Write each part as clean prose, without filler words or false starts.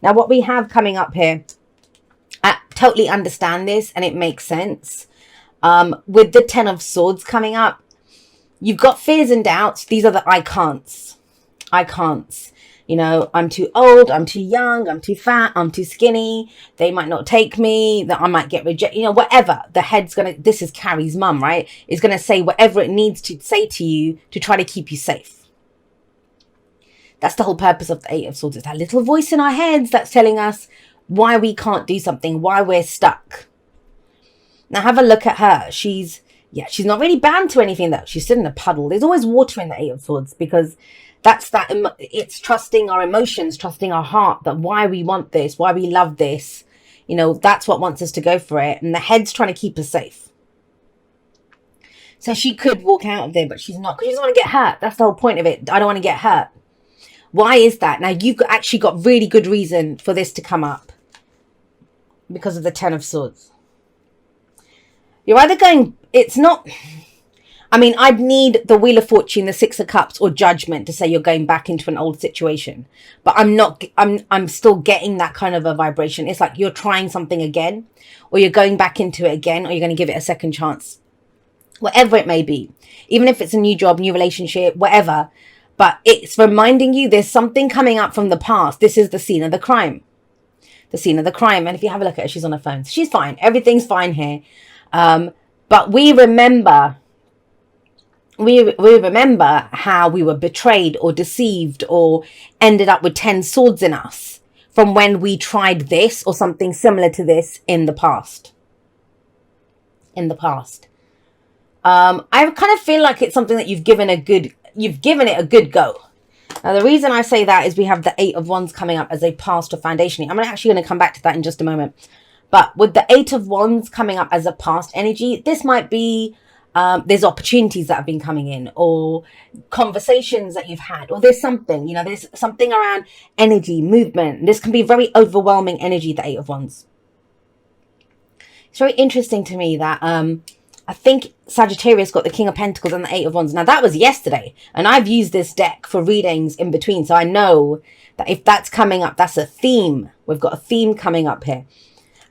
Now, what we have coming up here, I totally understand this and it makes sense. With the Ten of Swords coming up, you've got fears and doubts. These are the I can'ts. I can'ts. You know, I'm too old, I'm too young, I'm too fat, I'm too skinny, they might not take me, that I might get rejected, you know, whatever. The head's gonna, this is Carrie's mum, right? Is gonna say whatever it needs to say to you to try to keep you safe. That's the whole purpose of the Eight of Swords. It's that little voice in our heads that's telling us why we can't do something, why we're stuck. Now have a look at her. She's not really bound to anything though. She's still in a puddle. There's always water in the Eight of Swords because that's that. It's trusting our emotions, trusting our heart, that why we want this, why we love this. You know, that's what wants us to go for it. And the head's trying to keep us safe. So she could walk out of there, but she's not, because she doesn't want to get hurt. That's the whole point of it. I don't want to get hurt. Why is that? Now, you've actually got really good reason for this to come up because of the Ten of Swords. You're either going, it's not, I mean, I'd need the Wheel of Fortune, the Six of Cups, or Judgment to say you're going back into an old situation. But I'm still getting that kind of a vibration. It's like you're trying something again, or you're going back into it again, or you're going to give it a second chance. Whatever it may be. Even if it's a new job, new relationship, whatever. But it's reminding you there's something coming up from the past. This is the scene of the crime. The scene of the crime. And if you have a look at her, she's on her phone. She's fine. Everything's fine here. But we remember how we were betrayed or deceived or ended up with 10 swords in us from when we tried this or something similar to this in the past. I kind of feel like it's something that you've given it a good go. Now, the reason I say that is we have the Eight of Wands coming up as a past or foundation. I'm actually going to come back to that in just a moment. But with the Eight of Wands coming up as a past energy, this might be, there's opportunities that have been coming in, or conversations that you've had, or there's something, you know, there's something around energy, movement. This can be very overwhelming energy, the Eight of Wands. It's very interesting to me that, I think Sagittarius got the King of Pentacles and the Eight of Wands. Now, that was yesterday, and I've used this deck for readings in between, so I know that if that's coming up, that's a theme. We've got a theme coming up here.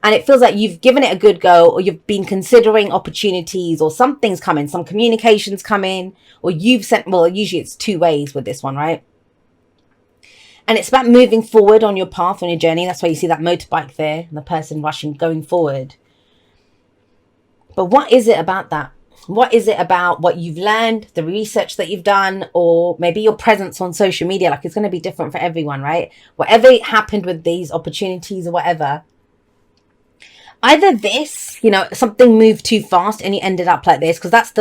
And it feels like you've given it a good go, or you've been considering opportunities, or something's coming, some communications coming, or you've sent, well, usually it's two ways with this one, right? And it's about moving forward on your path, on your journey. That's why you see that motorbike there, and the person rushing, going forward. But what is it about that? What is it about what you've learned, the research that you've done, or maybe your presence on social media? Like, it's going to be different for everyone, right? Whatever happened with these opportunities or whatever, either this, you know, something moved too fast and you ended up like this, because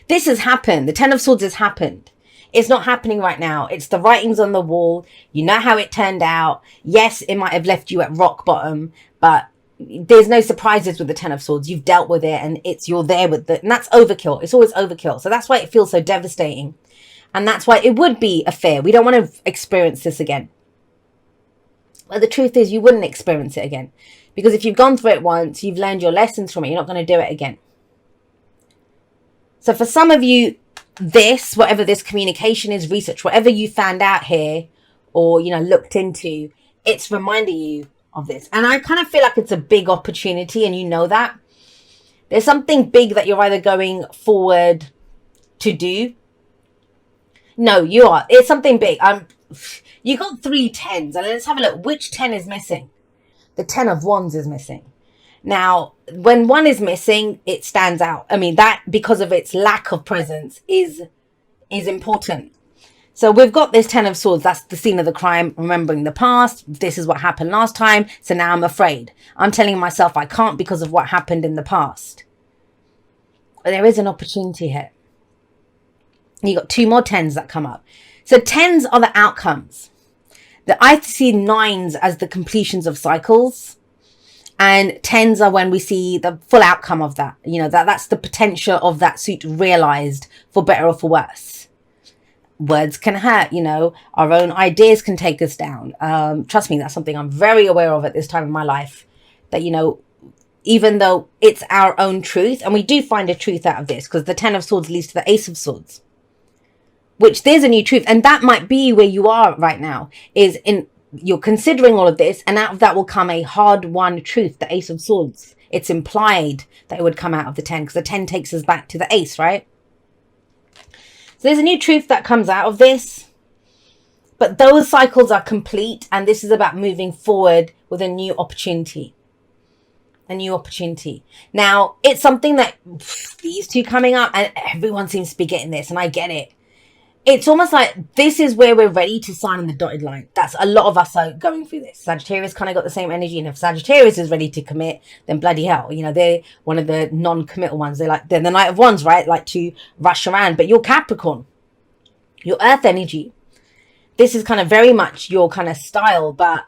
this has happened. The Ten of Swords has happened. It's not happening right now. It's the writings on the wall. You know how it turned out. Yes, it might have left you at rock bottom, but there's no surprises with the Ten of Swords. You've dealt with it, and you're there with it, and that's overkill. It's always overkill. So that's why it feels so devastating, and that's why it would be a fear. We don't want to experience this again. But the truth is, you wouldn't experience it again, because if you've gone through it once, you've learned your lessons from it. You're not going to do it again. So for some of you, this, whatever this communication is, research, whatever you found out here, or, you know, looked into, it's reminding you of this. And I kind of feel like it's a big opportunity, and you know that. There's something big that you're either going forward to do. No, you are. It's something big. You got 3 10s, and let's have a look. Which 10 is missing? The 10 of Wands is missing. Now, when one is missing, it stands out. I mean, that, because of its lack of presence, is important. So we've got this 10 of Swords. That's the scene of the crime, remembering the past. This is what happened last time. So now I'm afraid. I'm telling myself I can't because of what happened in the past. But there is an opportunity here. You got 2 more 10s that come up. So 10s are the outcomes. I see 9s as the completions of cycles. And 10s are when we see the full outcome of that. You know, that's the potential of that suit realized, for better or for worse. Words can hurt, you know, our own ideas can take us down. Trust me, that's something I'm very aware of at this time in my life, that, you know, even though it's our own truth, and we do find a truth out of this, because the 10 of Swords leads to the Ace of Swords, which there's a new truth. And that might be where you are right now, is in you're considering all of this, and out of that will come a hard-won truth, the Ace of Swords. It's implied that it would come out of the 10, because the 10 takes us back to the Ace, right? So there's a new truth that comes out of this. But those cycles are complete, and this is about moving forward with a new opportunity. A new opportunity. Now, it's something that these two coming up, and everyone seems to be getting this, and I get it. It's almost like this is where we're ready to sign on the dotted line. That's a lot of us are going through this. Sagittarius kind of got the same energy, and if Sagittarius is ready to commit, then bloody hell, you know, they're one of the non-committal ones. They're the Knight of Wands, right? Like to rush around. But you're Capricorn, your Earth energy. This is kind of very much your kind of style, but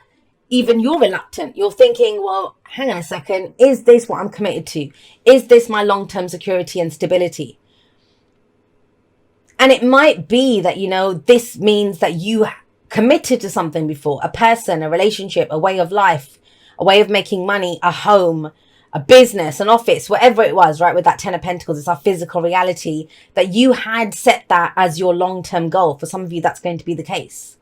even you're reluctant. You're thinking, well, hang on a second. Is this what I'm committed to? Is this my long-term security and stability? And it might be that, you know, this means that you committed to something before, a person, a relationship, a way of life, a way of making money, a home, a business, an office, whatever it was, right? With that 10 of Pentacles, it's our physical reality, that you had set that as your long-term goal. For some of you, that's going to be the case.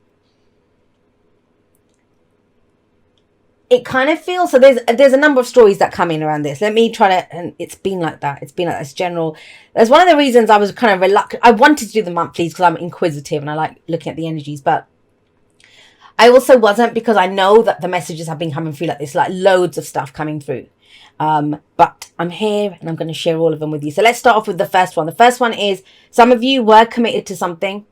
It kind of feels, so there's a number of stories that come in around this. Let me try to, and it's been like that. It's been like this general. That's one of the reasons I was kind of reluctant. I wanted to do the monthlies because I'm inquisitive and I like looking at the energies, but I also wasn't, because I know that the messages have been coming through like this, like loads of stuff coming through. But I'm here and I'm going to share all of them with you. So let's start off with the first one. The first one is some of you were committed to something,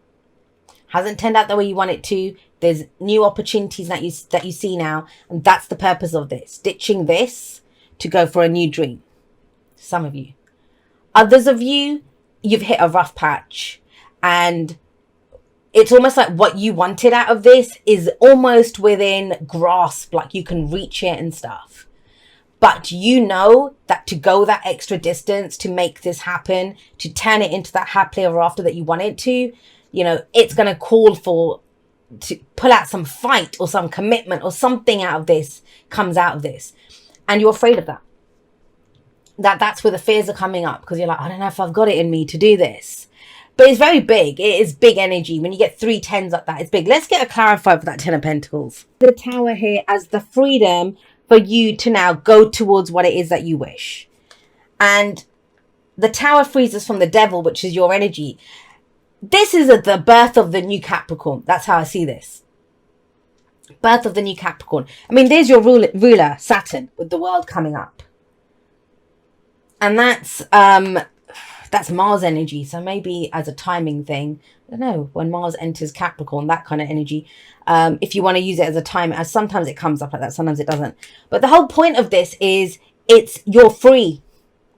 hasn't turned out the way you want it to. There's new opportunities that you see now, and that's the purpose of this. Ditching this to go for a new dream. Some of you. Others of you, you've hit a rough patch, and it's almost like what you wanted out of this is almost within grasp, like you can reach it and stuff. But you know that to go that extra distance, to make this happen, to turn it into that happily ever after that you want it to, you know, it's going to call for to pull out some fight or some commitment or something out of this comes out of this. And you're afraid of that. That's where the fears are coming up, because you're like, I don't know if I've got it in me to do this. But it's very big. It is big energy. When you get 3 10s like that, it's big. Let's get a clarifier for that 10 of Pentacles. The Tower here as the freedom for you to now go towards what it is that you wish. And the Tower frees us from the devil, which is your energy. This is the birth of the new Capricorn. That's how I see this. Birth of the new Capricorn. I mean, there's your ruler, Saturn, with the world coming up. And that's Mars energy. So maybe as a timing thing, I don't know, when Mars enters Capricorn, that kind of energy. If you want to use it as a time, as sometimes it comes up like that, sometimes it doesn't. But the whole point of this is you're free.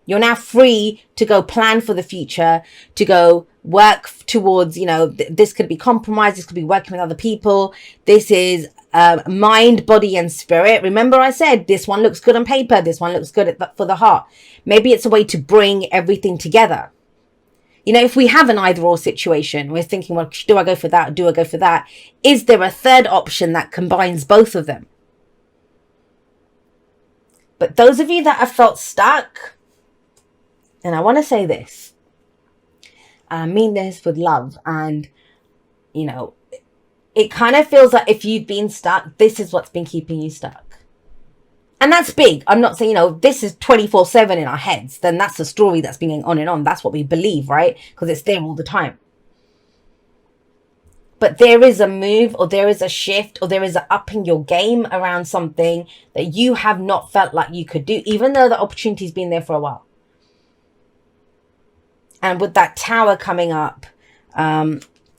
You're now free to go plan for the future, to go work towards, you know, this could be compromise. This could be working with other people. This is mind, body, and spirit. Remember I said this one looks good on paper. This one looks good for the heart. Maybe it's a way to bring everything together. You know, if we have an either or situation, we're thinking, well, do I go for that? Or do I go for that? Is there a third option that combines both of them? But those of you that have felt stuck, and I want to say this, and I mean this with love, and, you know, it kind of feels like if you've been stuck, this is what's been keeping you stuck. And that's big. I'm not saying, you know, this is 24/7 in our heads. Then that's the story that's been going on and on. That's what we believe, right? Because it's there all the time. But there is a move, or there is a shift, or there is a upping your game around something that you have not felt like you could do, even though the opportunity's been there for a while. And with that Tower coming up, I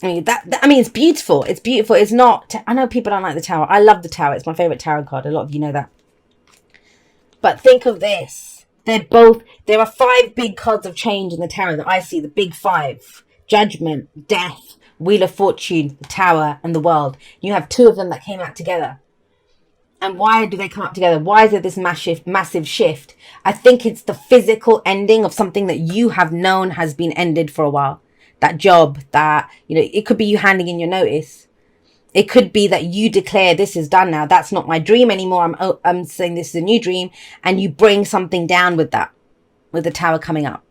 mean, it's beautiful. It's beautiful. It's not, I know people don't like the Tower. I love the Tower. It's my favorite tarot card. A lot of you know that. But think of this. There are 5 big cards of change in the Tower that I see. The big 5. Judgment, Death, Wheel of Fortune, the Tower, and the World. You have 2 of them that came out together. And why do they come up together? Why is there this massive shift? I think it's the physical ending of something that you have known has been ended for a while. That job, that, you know, it could be you handing in your notice. It could be that you declare this is done now. That's not my dream anymore. I'm saying this is a new dream. And you bring something down with that, with the Tower coming up.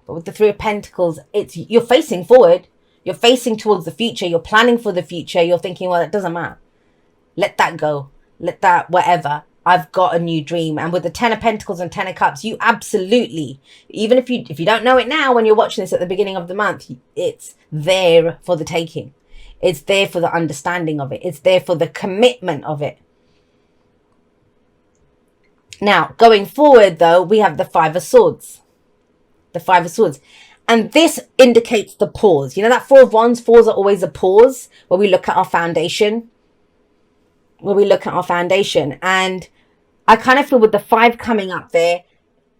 But with the 3 of Pentacles, you're facing forward. You're facing towards the future. You're planning for the future. You're thinking, well, it doesn't matter. Let that go. Let that, whatever. I've got a new dream. And with the 10 of Pentacles and 10 of Cups, you absolutely, even if you don't know it now, when you're watching this at the beginning of the month, it's there for the taking. It's there for the understanding of it. It's there for the commitment of it. Now, going forward, though, we have the Five of Swords. The Five of Swords. And this indicates the pause. You know that Four of Wands? Fours are always a pause where we look at our foundation. And I kind of feel with the 5 coming up there,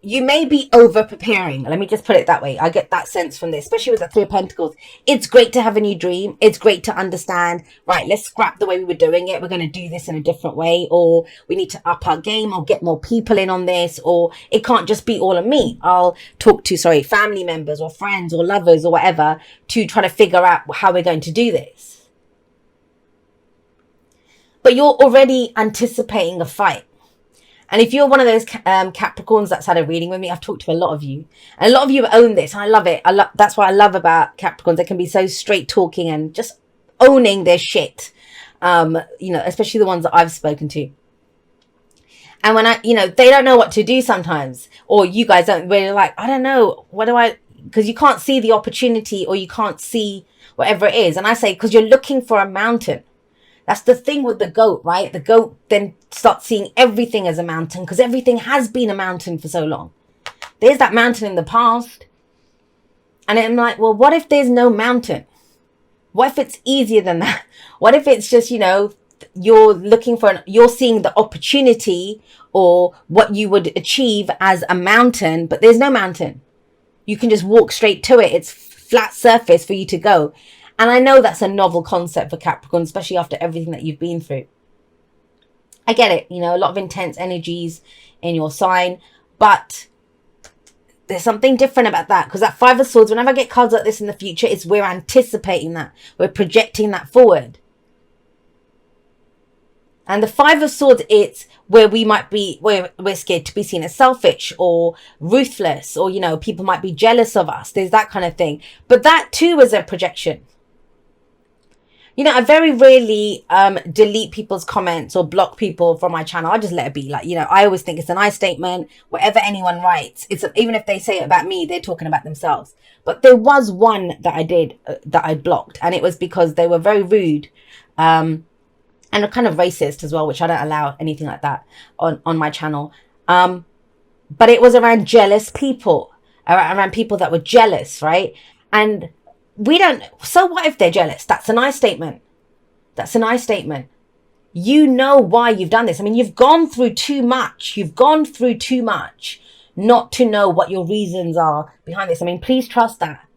you may be over preparing. Let me just put it that way. I get that sense from this, especially with the 3 of Pentacles. It's great to have a new dream. It's great to understand, right, let's scrap the way we were doing it. We're going to do this in a different way, or we need to up our game or get more people in on this, or it can't just be all of me. I'll talk to, family members or friends or lovers or whatever to try to figure out how we're going to do this. But you're already anticipating a fight. And if you're one of those Capricorns that's had a reading with me, I've talked to a lot of you. And a lot of you own this. And I love it. That's what I love about Capricorns. They can be so straight talking and just owning their shit. Especially the ones that I've spoken to. And when they don't know what to do sometimes. Or you guys don't really like, I don't know. Because you can't see the opportunity or you can't see whatever it is. And I say, because you're looking for a mountain. That's the thing with the goat, right? The goat then starts seeing everything as a mountain because everything has been a mountain for so long. There's that mountain in the past. And I'm like, well, what if there's no mountain? What if it's easier than that? What if it's just, you're seeing the opportunity or what you would achieve as a mountain, but there's no mountain. You can just walk straight to it. It's flat surface for you to go. And I know that's a novel concept for Capricorn, especially after everything that you've been through. I get it, a lot of intense energies in your sign, but there's something different about that because that 5 of Swords, whenever I get cards like this in the future, we're anticipating that. We're projecting that forward. And the 5 of Swords, it's where we're scared to be seen as selfish or ruthless or, people might be jealous of us. There's that kind of thing. But that too is a projection. I very rarely delete people's comments or block people from my channel. I just let it be. I always think it's a nice statement. Whatever anyone writes, even if they say it about me, they're talking about themselves. But there was one that I did that I blocked, and it was because they were very rude and kind of racist as well, which I don't allow anything like that on my channel. But it was around jealous people, around people that were jealous, right? And so what if they're jealous? That's a nice statement. You know why you've done this. I mean, you've gone through too much. Not to know what your reasons are behind this. I mean, please trust that.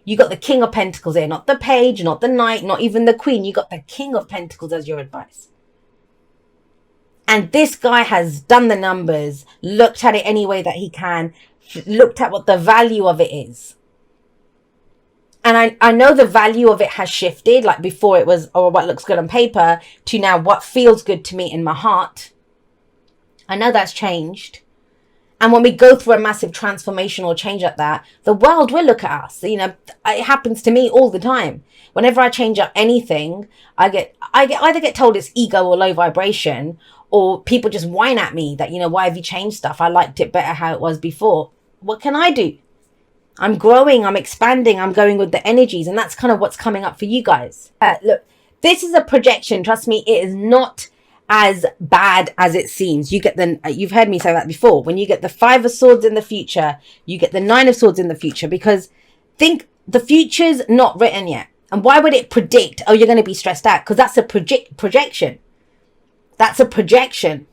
You got the King of Pentacles here, not the Page, not the Knight, not even the Queen. You got the King of Pentacles as your advice. And this guy has done the numbers, looked at it any way that he can, looked at what the value of it is. And I know the value of it has shifted, like before it was, what looks good on paper, to now what feels good to me in my heart. I know that's changed. And when we go through a massive transformation or change like that, the world will look at us. It happens to me all the time. Whenever I change up anything, I either get told it's ego or low vibration, or people just whine at me that, why have you changed stuff? I liked it better how it was before. What can I do? I'm growing, I'm expanding, I'm going with the energies. And that's kind of what's coming up for you guys. Look, this is a projection. Trust me, it is not as bad as it seems. You've heard me say that before. When you get the 5 of Swords in the future, you get the 9 of Swords in the future, because think the future's not written yet. And why would it predict, you're going to be stressed out? Because that's a projection. That's a projection.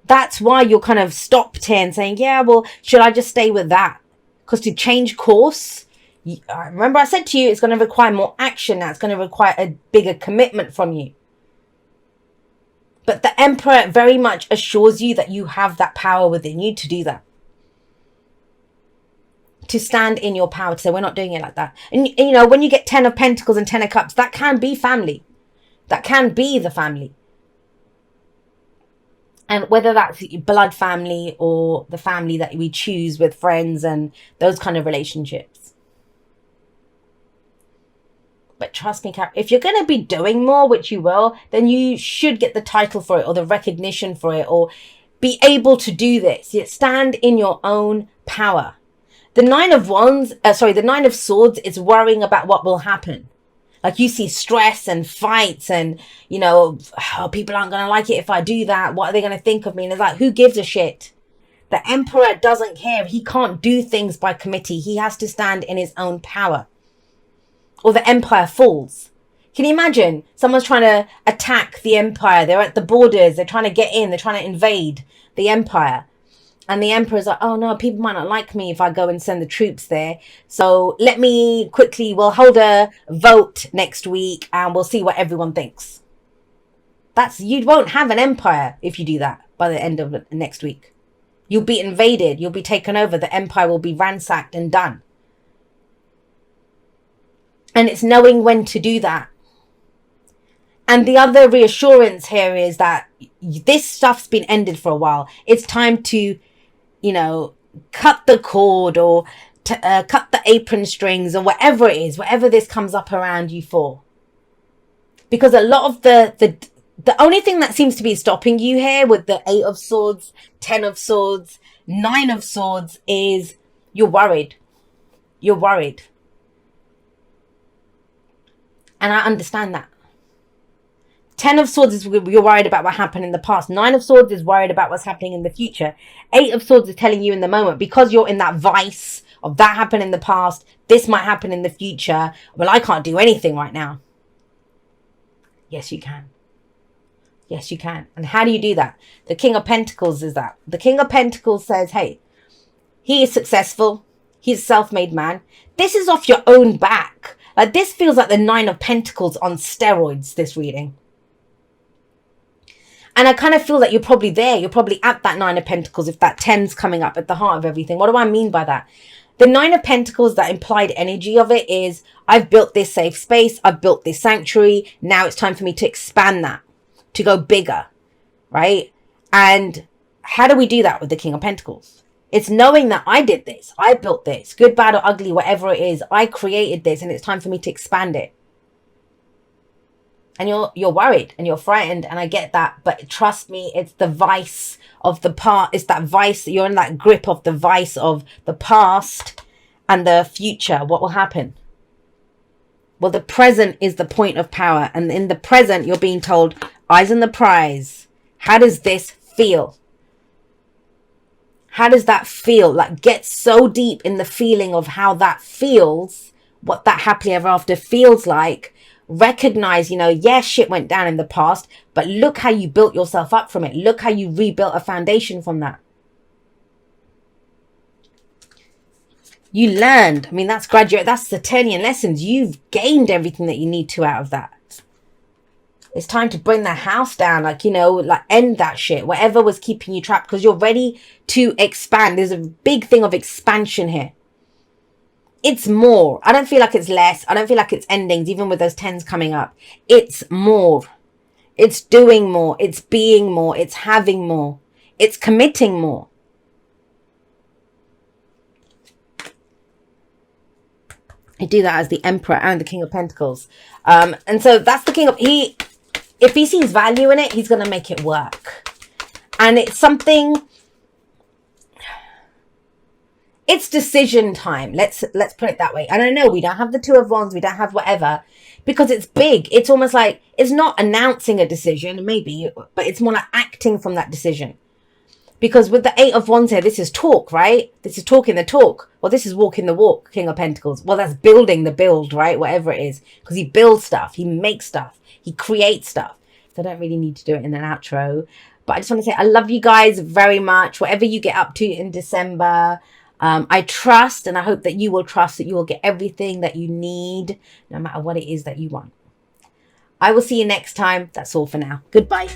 That's why you're kind of stopped here and saying, yeah, well, should I just stay with that? Because to change course, remember I said to you, it's going to require more action now. It's going to require a bigger commitment from you. But the Emperor very much assures you that you have that power within you to do that. To stand in your power, to say, we're not doing it like that. And when you get 10 of Pentacles and 10 of Cups, that can be family. That can be the family. And whether that's blood family or the family that we choose with friends and those kind of relationships. But trust me, if you're going to be doing more, which you will, then you should get the title for it or the recognition for it, or be able to do this. You stand in your own power. The the Nine of Swords is worrying about what will happen. Like, you see stress and fights and, you know, oh, people aren't going to like it if I do that. What are they going to think of me? And it's like, who gives a shit? The Emperor doesn't care. He can't do things by committee. He has to stand in his own power, or the empire falls. Can you imagine? Someone's trying to attack the empire. They're at the borders. They're trying to get in. They're trying to invade the empire. And the emperor's like, oh no, people might not like me if I go and send the troops there. So let me quickly, we'll hold a vote next week and we'll see what everyone thinks. You won't have an empire if you do that by the end of next week. You'll be invaded. You'll be taken over. The empire will be ransacked and done. And it's knowing when to do that. And the other reassurance here is that this stuff's been ended for a while. It's time to, you know, cut the cord or cut the apron strings or whatever it is, whatever this comes up around you for. Because a lot of the only thing that seems to be stopping you here with the 8 of Swords, 10 of Swords, 9 of Swords is you're worried. You're worried. And I understand that. 10 of Swords is you're worried about what happened in the past. 9 of Swords is worried about what's happening in the future. 8 of Swords is telling you in the moment, because you're in that vice of that happened in the past, this might happen in the future. Well, I can't do anything right now. Yes, you can. Yes, you can. And how do you do that? The King of Pentacles is that. The King of Pentacles says, hey, he is successful. He's a self-made man. This is off your own back. Like, this feels like the 9 of Pentacles on steroids, this reading. And I kind of feel that you're probably there. You're probably at that 9 of Pentacles if that 10's coming up at the heart of everything. What do I mean by that? The 9 of Pentacles, that implied energy of it is, I've built this safe space. I've built this sanctuary. Now it's time for me to expand that, to go bigger, right? And how do we do that with the King of Pentacles? It's knowing that I did this. I built this. Good, bad, or ugly, whatever it is. I created this and it's time for me to expand it. And you're worried and you're frightened, and I get that, but trust me, it's the vice of the past. It's that vice, you're in that grip of the vice of the past and the future. What will happen? Well, the present is the point of power, and in the present, you're being told, eyes on the prize. How does this feel? How does that feel? Like, get so deep in the feeling of how that feels, what that happily ever after feels like. Recognize, you know, yeah, shit went down in the past, but look how you built yourself up from it. Look how you rebuilt a foundation from that. You learned. I mean, that's Saturnian lessons. You've gained everything that you need to out of that. It's time to bring the house down, like, you know, like, end that shit, whatever was keeping you trapped, because you're ready to expand. There's a big thing of expansion here. It's more. I don't feel like it's less. I don't feel like it's endings, even with those 10s coming up. It's more. It's doing more. It's being more. It's having more. It's committing more. I do that as the Emperor and the King of Pentacles. And so that's the King of... If he sees value in it, he's going to make it work. And it's something... It's decision time. Let's put it that way. And I know we don't have the 2 of Wands. We don't have whatever. Because it's big. It's almost like... It's not announcing a decision, maybe. But it's more like acting from that decision. Because with the 8 of Wands here, this is talk, right? This is talking the talk. Well, this is walking the walk, King of Pentacles. Well, that's building the build, right? Whatever it is. Because he builds stuff. He makes stuff. He creates stuff. So I don't really need to do it in an outro. But I just want to say I love you guys very much. Whatever you get up to in December, I trust, and I hope that you will trust that you will get everything that you need, no matter what it is that you want. I will see you next time. That's all for now. Goodbye.